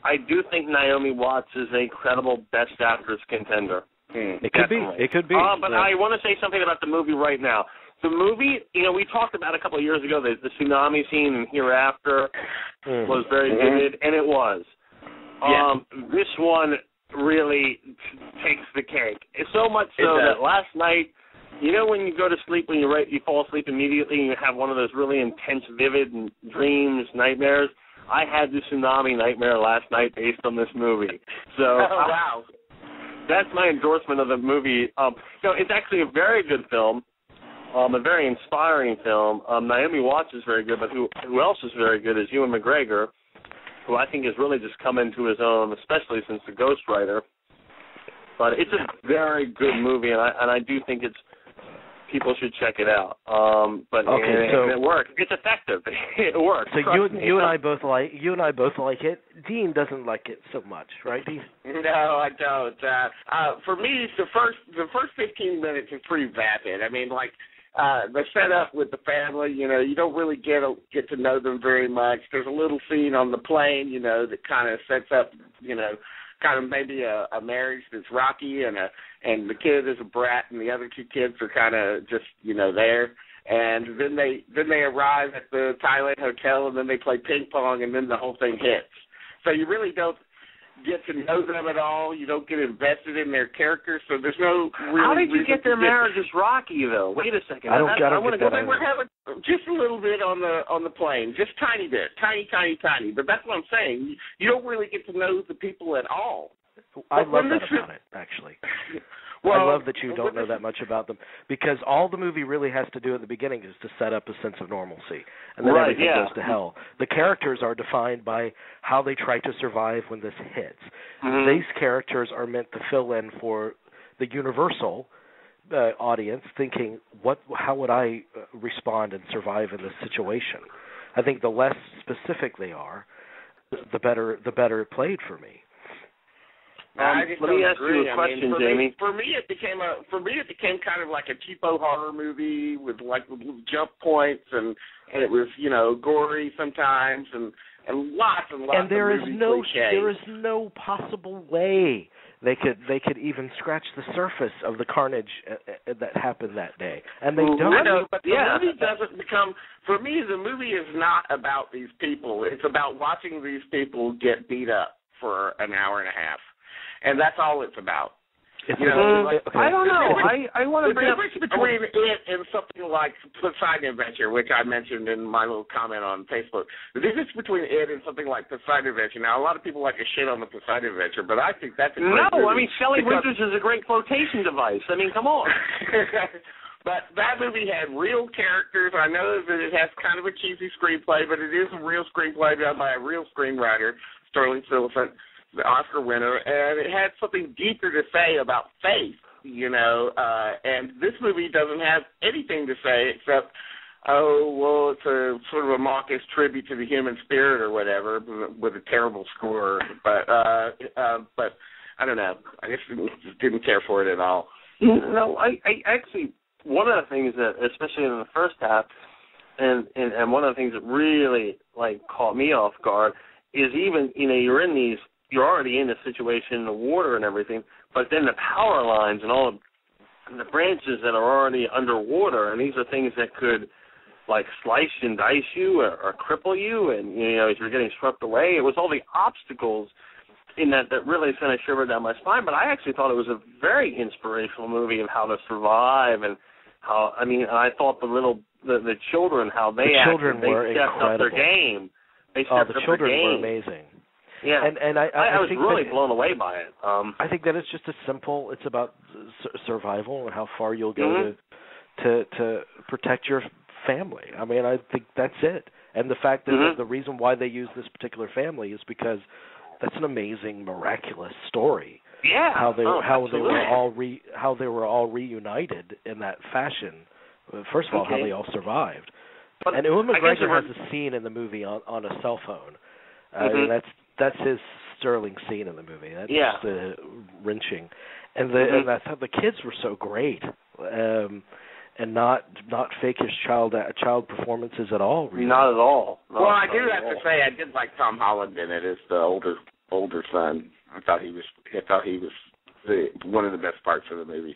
I do think Naomi Watts is a credible Best Actress contender. It could be. It could be. But I want to say something about the movie right now. The movie, we talked about a couple of years ago, the tsunami scene in Hereafter was very vivid, and it was. This one really takes the cake. So much so that last night, when you go to sleep, when you fall asleep immediately and you have one of those really intense, vivid dreams, nightmares, I had the tsunami nightmare last night based on this movie. So, wow. That's my endorsement of the movie. It's actually a very good film, a very inspiring film. Naomi Watts is very good, but who else is very good is Ewan McGregor, who I think has really just come into his own, especially since The Ghost Rider. But it's a very good movie, and I do think people should check it out. It works. It's effective. It works. So you and I both like it. Dean doesn't like it so much, right, Dean? No, I don't. For me, the first 15 minutes is pretty vapid. I mean, the setup with the family, you don't really get to know them very much. There's a little scene on the plane, that kind of sets up, kind of maybe a marriage that's rocky, and the kid is a brat, and the other two kids are kind of just, there. And then they arrive at the Thailand hotel, and then they play ping pong, and then the whole thing hits. So you really don't get to know them at all. You don't get invested in their characters, so there's no really. How did you get their marriages rocky, though? Wait a second. I want to go. They were having just a little bit on the plane, just tiny bit, tiny. But that's what I'm saying. You don't really get to know the people at all. I love that about it, actually. Well, I love that you don't know that much about them, because all the movie really has to do at the beginning is to set up a sense of normalcy, and then everything goes to hell. The characters are defined by how they try to survive when this hits. These characters are meant to fill in for the universal audience, thinking, how would I respond and survive in this situation? I think the less specific they are, the better it played for me. Let me ask you a question, Jamie. For me, it became kind of like a cheapo horror movie with little jump points, and it was gory sometimes, and lots and lots. And there of is no possible way they could even scratch the surface of the carnage that happened that day, and they don't. I know, but the movie doesn't become. For me, the movie is not about these people. It's about watching these people get beat up for an hour and a half. And that's all it's about. I don't know. I want to bring up the difference between it and something like Poseidon Adventure, which I mentioned in my little comment on Facebook. The difference between it and something like Poseidon Adventure. Now, a lot of people like to shit on the Poseidon Adventure, but I think that's a great movie. I mean, Shelley Winters is a great flotation device. I mean, come on. But that movie had real characters. I know that it has kind of a cheesy screenplay, but it is a real screenplay done by a real screenwriter, Sterling Silliphant, the Oscar winner, and it had something deeper to say about faith, and this movie doesn't have anything to say except, it's a sort of a mawkish tribute to the human spirit or whatever, with a terrible score, but I don't know. I just didn't care for it at all. No, I actually, one of the things that, especially in the first half, and one of the things that really, caught me off guard is even, you're already in a situation in the water and everything, but then the power lines and all the branches that are already underwater, and these are things that could, slice and dice you or cripple you, and, as you're getting swept away. It was all the obstacles in that really kind of shivered down my spine, but I actually thought it was a very inspirational movie of how to survive and how, I thought the children, how they stepped up their game. The children were amazing. Yeah, and I was think really blown away by it. I think that it's just it's about survival and how far you'll go to protect your family. I mean, I think that's it. And the fact that the reason why they use this particular family is because that's an amazing, miraculous story. Yeah, how they were all reunited in that fashion. First of all, how they all survived. But and Ewan McGregor has a scene in the movie on a cell phone. And that's his sterling scene in the movie. That's just wrenching, and I thought the kids were so great, and not fakish child performances at all. Really. Not at all. I do have to say I did like Tom Holland in it as the older older son. I thought he was one of the best parts of the movie.